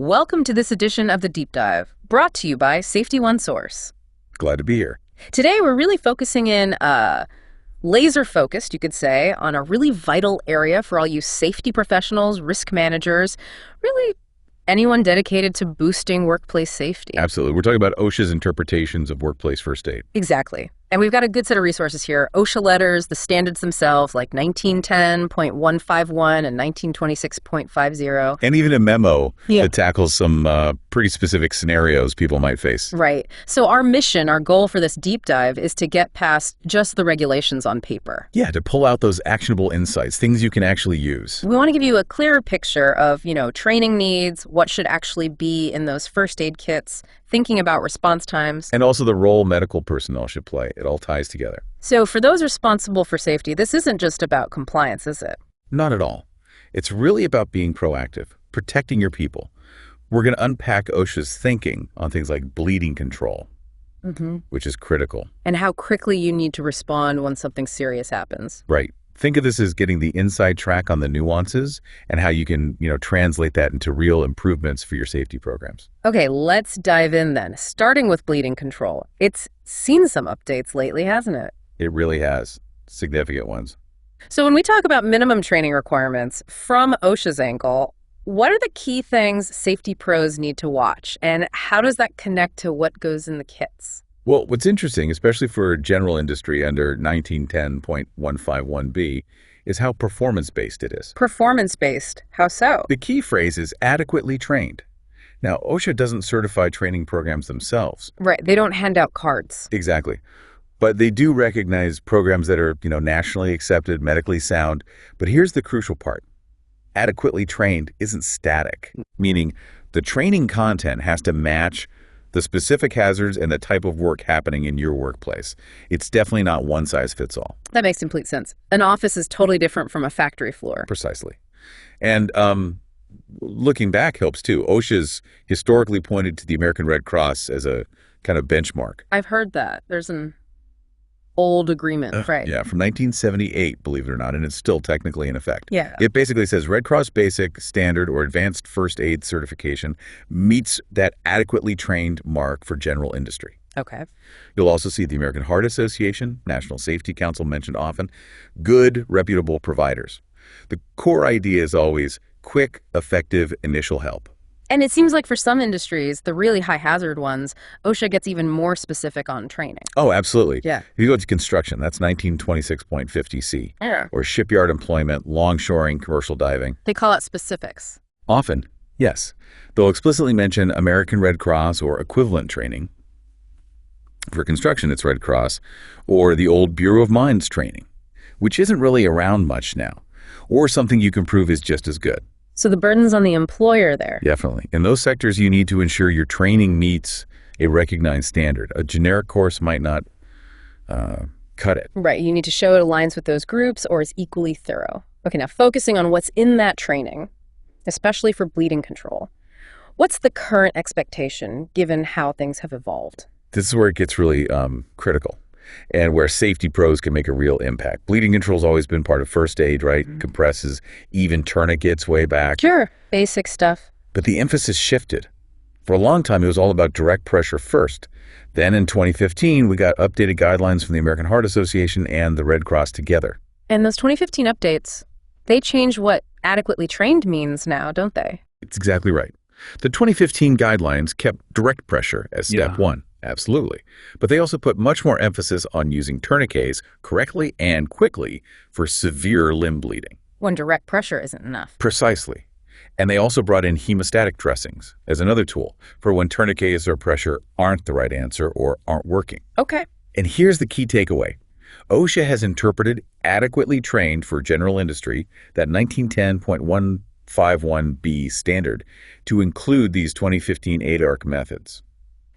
Welcome to this edition of The Deep Dive, brought to you by Safety One Source. Glad to be here. Today, we're really focusing in, laser-focused, you could say, on a really vital area for all you safety professionals, risk managers, really anyone dedicated to boosting workplace safety. Absolutely. We're talking about OSHA's interpretations of workplace first aid. Exactly. And we've got a good set of resources here. OSHA letters, the standards themselves, like 1910.151 and 1926.50. And even a memo that tackles some pretty specific scenarios people might face. Right. So our mission, our goal for this deep dive is to get past just the regulations on paper. Yeah, to pull out those actionable insights, things you can actually use. We want to give you a clearer picture of, training needs, what should actually be in those first aid kits, thinking about response times. And also the role medical personnel should play. It all ties together. So for those responsible for safety, this isn't just about compliance, is it? Not at all. It's really about being proactive, protecting your people. We're going to unpack OSHA's thinking on things like bleeding control, which is critical. And how quickly you need to respond when something serious happens. Right. Think of this as getting the inside track on the nuances and how you can, translate that into real improvements for your safety programs. Okay, let's dive in then, starting with bleeding control. It's seen some updates lately, hasn't it? It really has. Significant ones. So when we talk about minimum training requirements from OSHA's angle, what are the key things safety pros need to watch? And how does that connect to what goes in the kits? Well, what's interesting, especially for general industry under 1910.151B, is how performance-based it is. Performance-based? How so? The key phrase is adequately trained. Now, OSHA doesn't certify training programs themselves. Right. They don't hand out cards. Exactly. But they do recognize programs that are, nationally accepted, medically sound. But here's the crucial part. Adequately trained isn't static, meaning the training content has to match the specific hazards and the type of work happening in your workplace. It's definitely not one size fits all. That makes complete sense. An office is totally different from a factory floor. Precisely. And looking back helps too. OSHA's historically pointed to the American Red Cross as a kind of benchmark. I've heard that. There's an old agreement, right? Yeah, from 1978, believe it or not, and it's still technically in effect. Yeah. It basically says Red Cross Basic, Standard, or Advanced First Aid Certification meets that adequately trained mark for general industry. Okay. You'll also see the American Heart Association, National Safety Council mentioned often, good, reputable providers. The core idea is always quick, effective initial help. And it seems like for some industries, the really high hazard ones, OSHA gets even more specific on training. Oh, absolutely. Yeah. If you go to construction, that's 1926.50C. Yeah. Or shipyard employment, longshoring, commercial diving. They call it specifics. Often, yes. They'll explicitly mention American Red Cross or equivalent training. For construction, it's Red Cross, or the old Bureau of Mines training, which isn't really around much now, or something you can prove is just as good. So the burden's on the employer there. Definitely. In those sectors, you need to ensure your training meets a recognized standard. A generic course might not cut it. Right. You need to show it aligns with those groups or is equally thorough. Okay, now focusing on what's in that training, especially for bleeding control. What's the current expectation given how things have evolved? This is where it gets really critical and where safety pros can make a real impact. Bleeding control's always been part of first aid, right? Compresses, even tourniquets way back. Sure. Basic stuff. But the emphasis shifted. For a long time, it was all about direct pressure first. Then in 2015, we got updated guidelines from the American Heart Association and the Red Cross together. And those 2015 updates, they change what adequately trained means now, don't they? It's exactly right. The 2015 guidelines kept direct pressure as step one. Absolutely. But they also put much more emphasis on using tourniquets correctly and quickly for severe limb bleeding. When direct pressure isn't enough. Precisely. And they also brought in hemostatic dressings as another tool for when tourniquets or pressure aren't the right answer or aren't working. Okay. And here's the key takeaway. OSHA has interpreted adequately trained for general industry, that 1910.151B standard, to include these 2015 ADARC methods.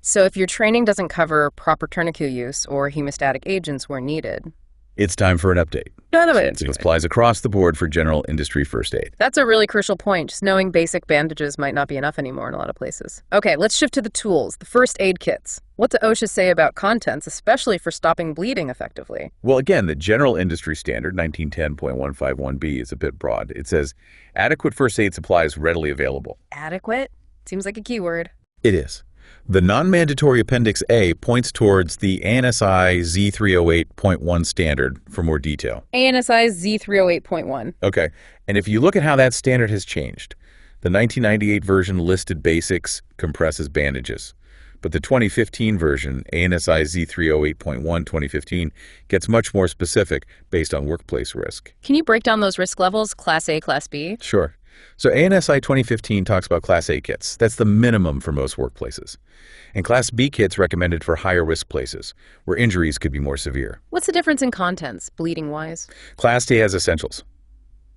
So if your training doesn't cover proper tourniquet use or hemostatic agents where needed, it's time for an update. It applies across the board for general industry first aid. That's a really crucial point. Just knowing basic bandages might not be enough anymore in a lot of places. Okay, let's shift to the tools, the first aid kits. What does OSHA say about contents, especially for stopping bleeding effectively? Well, again, the general industry standard, 1910.151B, is a bit broad. It says, adequate first aid supplies readily available. Adequate? Seems like a keyword. It is. The non-mandatory Appendix A points towards the ANSI Z308.1 standard for more detail. ANSI Z308.1. Okay, and if you look at how that standard has changed, the 1998 version listed basics, compresses bandages. But the 2015 version, ANSI Z308.1 2015, gets much more specific based on workplace risk. Can you break down those risk levels, Class A, Class B? Sure. So ANSI 2015 talks about Class A kits. That's the minimum for most workplaces. And Class B kits recommended for higher risk places, where injuries could be more severe. What's the difference in contents, bleeding-wise? Class A has essentials.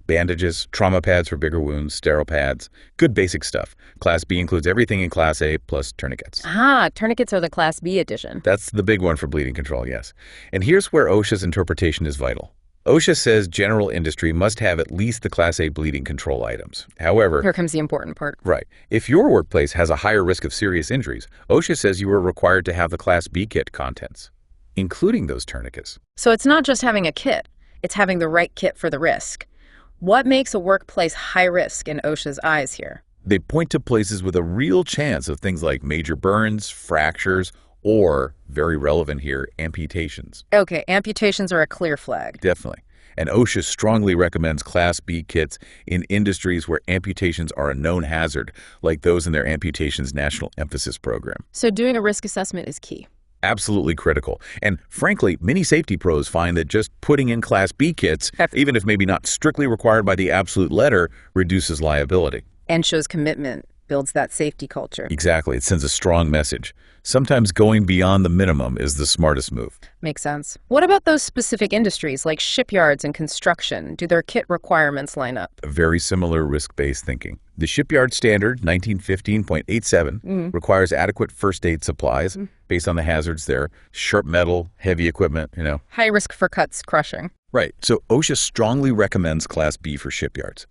Bandages, trauma pads for bigger wounds, sterile pads, good basic stuff. Class B includes everything in Class A plus tourniquets. Ah, tourniquets are the Class B edition. That's the big one for bleeding control, yes. And here's where OSHA's interpretation is vital. OSHA says general industry must have at least the Class A bleeding control items. However, Here comes the important part. right, if your workplace has a higher risk of serious injuries, OSHA says you are required to have the Class B kit contents, including those tourniquets. So it's not just having a kit, it's having the right kit for the risk. What makes a workplace high risk in OSHA's eyes here? They point to places with a real chance of things like major burns, fractures, or, very relevant here, amputations. Okay, amputations are a clear flag. Definitely. And OSHA strongly recommends Class B kits in industries where amputations are a known hazard, like those in their Amputations National Emphasis Program. So doing a risk assessment is key. Absolutely critical. And frankly, many safety pros find that just putting in Class B kits, even if maybe not strictly required by the absolute letter, reduces liability. And shows commitment, builds that safety culture. Exactly. It sends a strong message. Sometimes going beyond the minimum is the smartest move. Makes sense. What about those specific industries like shipyards and construction? Do their kit requirements line up? Very similar risk-based thinking. The shipyard standard, 1915.87, requires adequate first aid supplies based on the hazards there. Sharp metal, heavy equipment, High risk for cuts, crushing. Right. So OSHA strongly recommends Class B for shipyards.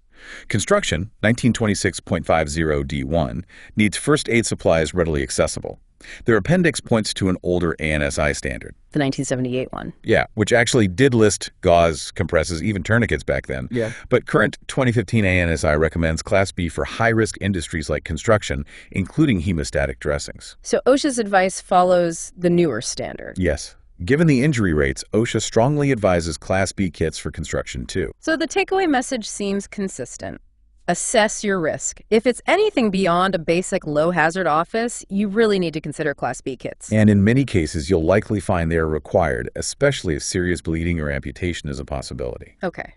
Construction, 1926.50 D1, needs first aid supplies readily accessible. Their appendix points to an older ANSI standard. The 1978 one. Yeah, which actually did list gauze, compresses, even tourniquets back then. Yeah. But current 2015 ANSI recommends Class B for high-risk industries like construction, including hemostatic dressings. So OSHA's advice follows the newer standard. Yes. Given the injury rates, OSHA strongly advises Class B kits for construction too. So the takeaway message seems consistent. Assess your risk. If it's anything beyond a basic low-hazard office, you really need to consider Class B kits. And in many cases, you'll likely find they are required, especially if serious bleeding or amputation is a possibility. Okay.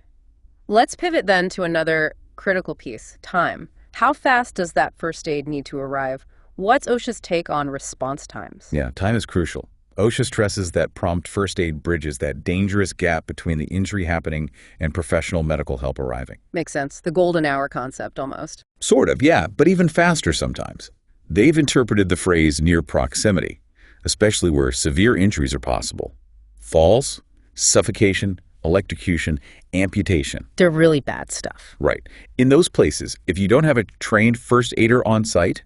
Let's pivot then to another critical piece, time. How fast does that first aid need to arrive? What's OSHA's take on response times? Yeah, time is crucial. OSHA stresses that prompt first aid bridges that dangerous gap between the injury happening and professional medical help arriving. Makes sense. The golden hour concept, almost. Sort of, yeah, but even faster sometimes. They've interpreted the phrase near proximity, especially where severe injuries are possible. Falls, suffocation, electrocution, amputation. They're really bad stuff. Right. In those places, if you don't have a trained first aider on site,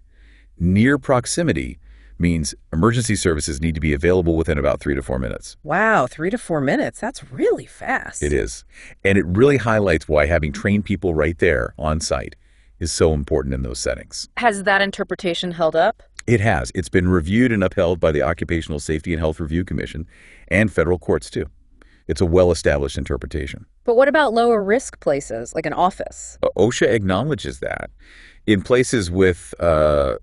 near proximity means emergency services need to be available within about 3 to 4 minutes. Wow, 3 to 4 minutes. That's really fast. It is. And it really highlights why having trained people right there on site is so important in those settings. Has that interpretation held up? It has. It's been reviewed and upheld by the Occupational Safety and Health Review Commission and federal courts too. It's a well-established interpretation. But what about lower risk places, like an office? OSHA acknowledges that. In places with,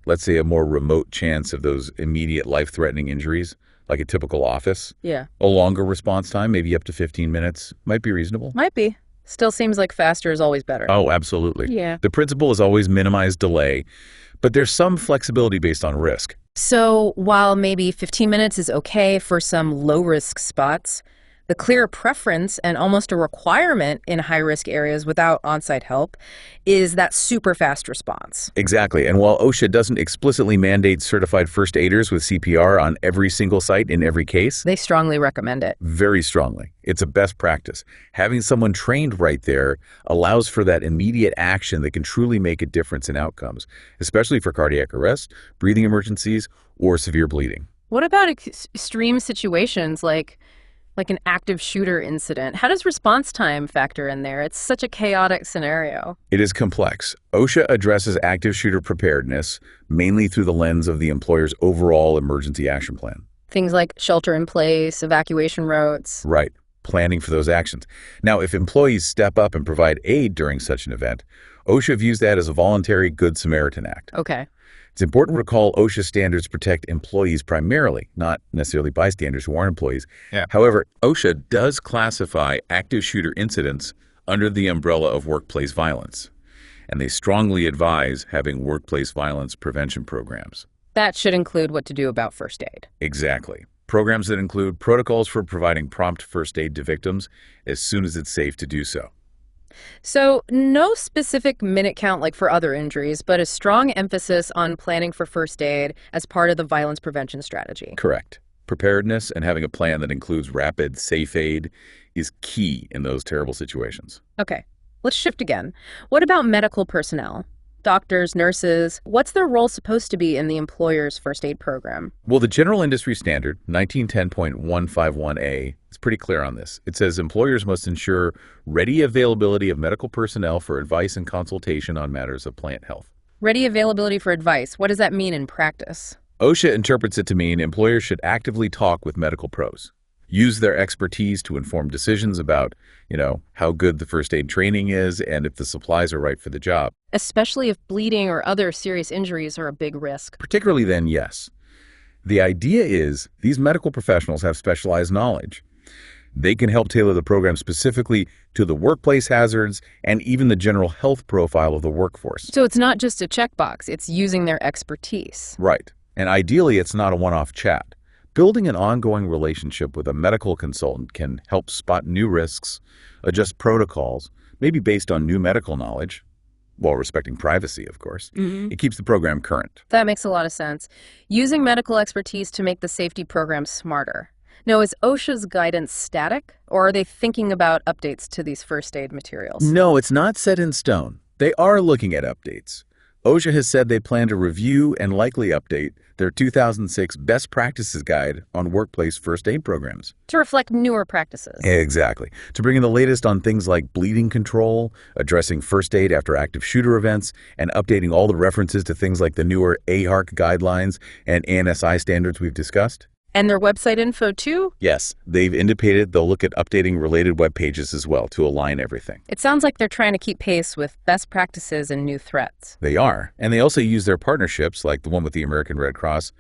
let's say, a more remote chance of those immediate life-threatening injuries, like a typical office, Yeah. a longer response time, maybe up to 15 minutes, might be reasonable. Might be. Still seems like faster is always better. Oh, absolutely. Yeah. The principle is always minimize delay, but there's some flexibility based on risk. So while maybe 15 minutes is okay for some low-risk spots, the clear preference and almost a requirement in high-risk areas without on-site help is that super fast response. Exactly. And while OSHA doesn't explicitly mandate certified first aiders with CPR on every single site in every case, They strongly recommend it. very strongly, it's a best practice. Having someone trained right there allows for that immediate action that can truly make a difference in outcomes, especially for cardiac arrest, breathing emergencies, or severe bleeding. What about extreme situations like Like an active shooter incident. How does response time factor in there? It's such a chaotic scenario. It is complex. OSHA addresses active shooter preparedness mainly through the lens of the employer's overall emergency action plan. Things like shelter in place, evacuation routes. Right. Planning for those actions. Now, if employees step up and provide aid during such an event, OSHA views that as a voluntary Good Samaritan act. Okay. It's important to recall OSHA standards protect employees primarily, not necessarily bystanders who aren't employees. Yeah. However, OSHA does classify active shooter incidents under the umbrella of workplace violence, and they strongly advise having workplace violence prevention programs. That should include what to do about first aid. Exactly. Programs that include protocols for providing prompt first aid to victims as soon as it's safe to do so. So, no specific minute count like for other injuries, but a strong emphasis on planning for first aid as part of the violence prevention strategy. Correct. Preparedness and having a plan that includes rapid, safe aid is key in those terrible situations. Okay, let's shift again. What about medical personnel? Doctors, nurses, what's their role supposed to be in the employer's first aid program? Well, the general industry standard, 1910.151A, is pretty clear on this. It says employers must ensure ready availability of medical personnel for advice and consultation on matters of plant health. Ready availability for advice. What does that mean in practice? OSHA interprets it to mean employers should actively talk with medical pros, use their expertise to inform decisions about, how good the first aid training is and if the supplies are right for the job. Especially if bleeding or other serious injuries are a big risk. Particularly then, yes. The idea is these medical professionals have specialized knowledge. They can help tailor the program specifically to the workplace hazards and even the general health profile of the workforce. So it's not just a checkbox, it's using their expertise. Right. And ideally, it's not a one-off chat. Building an ongoing relationship with a medical consultant can help spot new risks, adjust protocols, maybe based on new medical knowledge, while respecting privacy, of course. It keeps the program current. That makes a lot of sense. Using medical expertise to make the safety program smarter. Now, is OSHA's guidance static, or are they thinking about updates to these first aid materials? No, it's not set in stone. They are looking at updates. OSHA has said they plan to review and likely update their 2006 Best Practices Guide on workplace first aid programs. To reflect newer practices. Exactly. To bring in the latest on things like bleeding control, addressing first aid after active shooter events, and updating all the references to things like the newer AHRQ guidelines and ANSI standards we've discussed. And their website info, too? Yes, they've indicated they'll look at updating related web pages as well to align everything. It sounds like they're trying to keep pace with best practices and new threats. They are. And they also use their partnerships, like the one with the American Red Cross,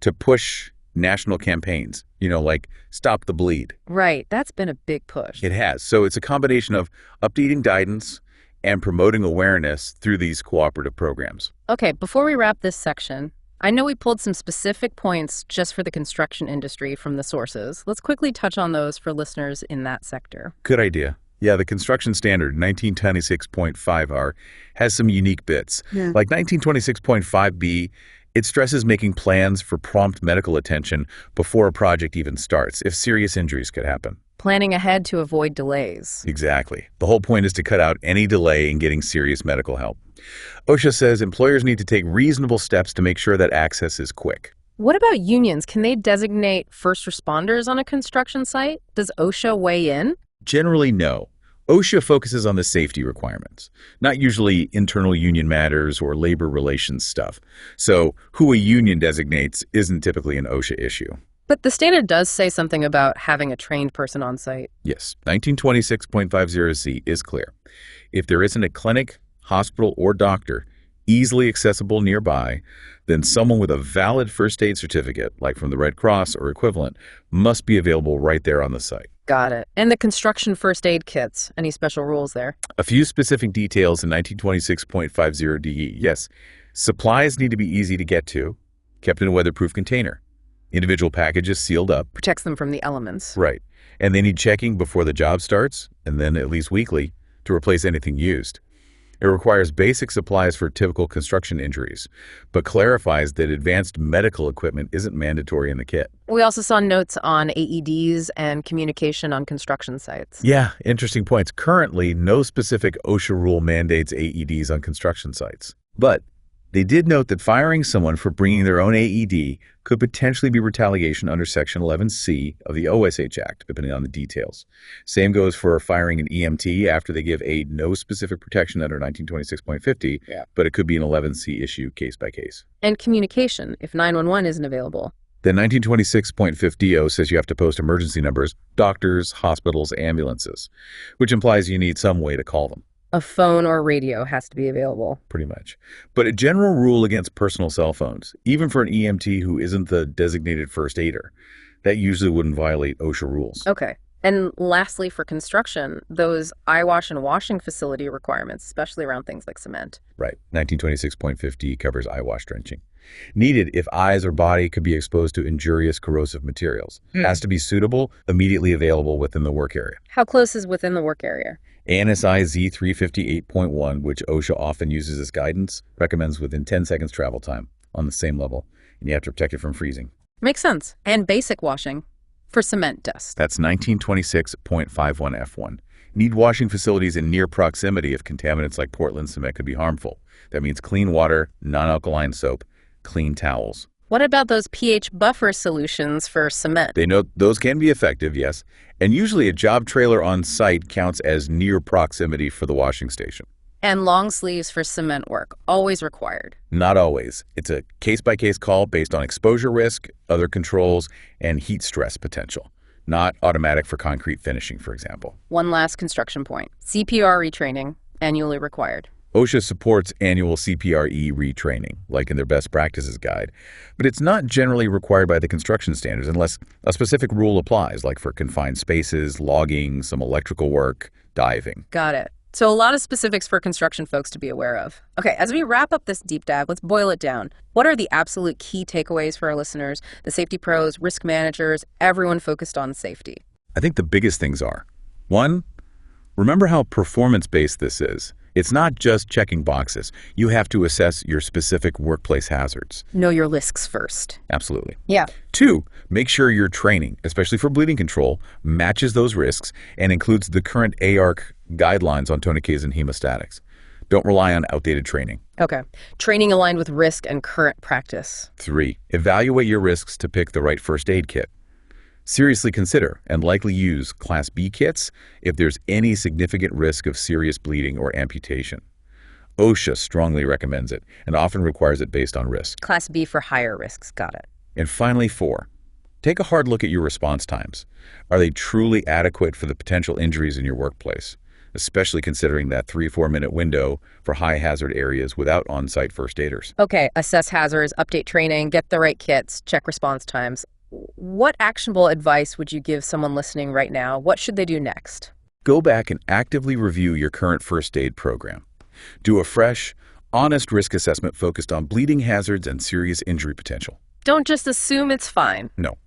to push national campaigns, like Stop the Bleed. Right. That's been a big push. It has. So it's a combination of updating guidance and promoting awareness through these cooperative programs. Okay, before we wrap this section, I know we pulled some specific points just for the construction industry from the sources. Let's quickly touch on those for listeners in that sector. Good idea. Yeah, the construction standard, 1926.5R, has some unique bits. Like 1926.5B, it stresses making plans for prompt medical attention before a project even starts, if serious injuries could happen. Planning ahead to avoid delays. Exactly. The whole point is to cut out any delay in getting serious medical help. OSHA says employers need to take reasonable steps to make sure that access is quick. What about unions? Can they designate first responders on a construction site? Does OSHA weigh in? Generally, no. OSHA focuses on the safety requirements, not usually internal union matters or labor relations stuff. So who a union designates isn't typically an OSHA issue. But the standard does say something about having a trained person on site. Yes, 1926.50C is clear. If there isn't a clinic, hospital, or doctor easily accessible nearby, then someone with a valid first aid certificate, like from the Red Cross or equivalent, must be available right there on the site. Got it. And the construction first aid kits, any special rules there? A few specific details in 1926.50DE. Yes, supplies need to be easy to get to, kept in a weatherproof container. Individual packages sealed up. Protects them from the elements. Right. And they need checking before the job starts, and then at least weekly, to replace anything used. It requires basic supplies for typical construction injuries, but clarifies that advanced medical equipment isn't mandatory in the kit. We also saw notes on AEDs and communication on construction sites. Yeah, interesting points. Currently, no specific OSHA rule mandates AEDs on construction sites. But They did note that firing someone for bringing their own AED could potentially be retaliation under Section 11C of the OSH Act, depending on the details. Same goes for firing an EMT after they give aid no specific protection under 1926.50, but it could be an 11C issue case by case. And communication, if 911 isn't available. Then 1926.50 says you have to post emergency numbers, doctors, hospitals, ambulances, which implies you need some way to call them. A phone or radio has to be available. Pretty much. But a general rule against personal cell phones, even for an EMT who isn't the designated first aider, that usually wouldn't violate OSHA rules. Okay. And lastly, for construction, those eyewash and washing facility requirements, especially around things like cement. Right. 1926.50 covers eyewash drenching. Needed if eyes or body could be exposed to injurious corrosive materials. Has to be suitable, immediately available within the work area. How close is within the work area? ANSI Z358.1, which OSHA often uses as guidance, recommends within 10 seconds travel time on the same level, and you have to protect it from freezing. Makes sense. And basic washing for cement dust. That's 1926.51F1. Need washing facilities in near proximity if contaminants like Portland cement could be harmful. That means clean water, non-alkaline soap, clean towels. What about those pH buffer solutions for cement? They note those can be effective, yes, and usually a job trailer on site counts as near proximity for the washing station. And long sleeves for cement work, always required. Not always. It's a case-by-case call based on exposure risk, other controls, and heat stress potential. Not automatic for concrete finishing, for example. One last construction point. CPR retraining, annually required. OSHA supports annual CPRE retraining, like in their best practices guide, but it's not generally required by the construction standards unless a specific rule applies, like for confined spaces, logging, some electrical work, diving. Got it. So a lot of specifics for construction folks to be aware of. Okay, as we wrap up this deep dive, let's boil it down. What are the absolute key takeaways for our listeners, the safety pros, risk managers, everyone focused on safety? I think the biggest things are, 1, remember how performance-based this is. It's not just checking boxes. You have to assess your specific workplace hazards. Know your risks first. Absolutely. Yeah. 2, make sure your training, especially for bleeding control, matches those risks and includes the current AARC guidelines on tourniquets and hemostatics. Don't rely on outdated training. Okay. Training aligned with risk and current practice. 3, evaluate your risks to pick the right first aid kit. Seriously consider and likely use Class B kits if there's any significant risk of serious bleeding or amputation. OSHA strongly recommends it and often requires it based on risk. Class B for higher risks. Got it. And finally, 4, take a hard look at your response times. Are they truly adequate for the potential injuries in your workplace, especially considering that 3-4 minute window for high hazard areas without on-site first aiders? Okay, assess hazards, update training, get the right kits, check response times. What actionable advice would you give someone listening right now? What should they do next? Go back and actively review your current first aid program. Do a fresh, honest risk assessment focused on bleeding hazards and serious injury potential. Don't just assume it's fine. No.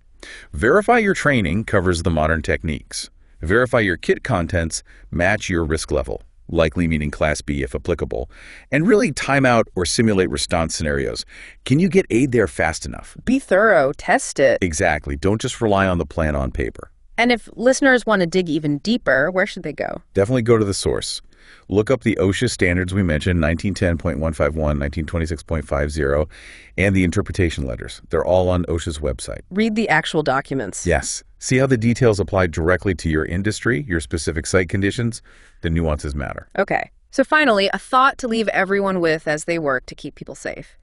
Verify your training covers the modern techniques. Verify your kit contents match your risk level, likely meaning Class B if applicable, and really time out or simulate response scenarios. Can you get aid there fast enough? Be thorough, test it. Exactly. Don't just rely on the plan on paper. And if listeners want to dig even deeper, where should they go? Definitely go to the source. Look up the OSHA standards we mentioned, 1910.151, 1926.50, and the interpretation letters. They're all on OSHA's website. Read the actual documents. Yes. See how the details apply directly to your industry, your specific site conditions. The nuances matter. Okay. So finally, a thought to leave everyone with as they work to keep people safe.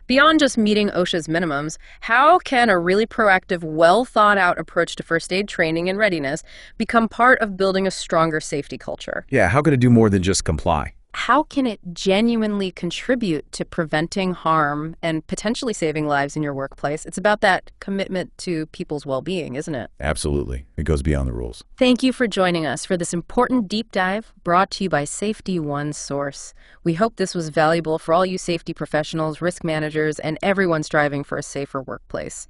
Beyond just meeting OSHA's minimums, how can a really proactive, well-thought-out approach to first aid training and readiness become part of building a stronger safety culture? Yeah, how can it do more than just comply? How can it genuinely contribute to preventing harm and potentially saving lives in your workplace? It's about that commitment to people's well-being, isn't it? Absolutely. It goes beyond the rules. Thank you for joining us for this important deep dive brought to you by Safety One Source. We hope this was valuable for all you safety professionals, risk managers, and everyone striving for a safer workplace.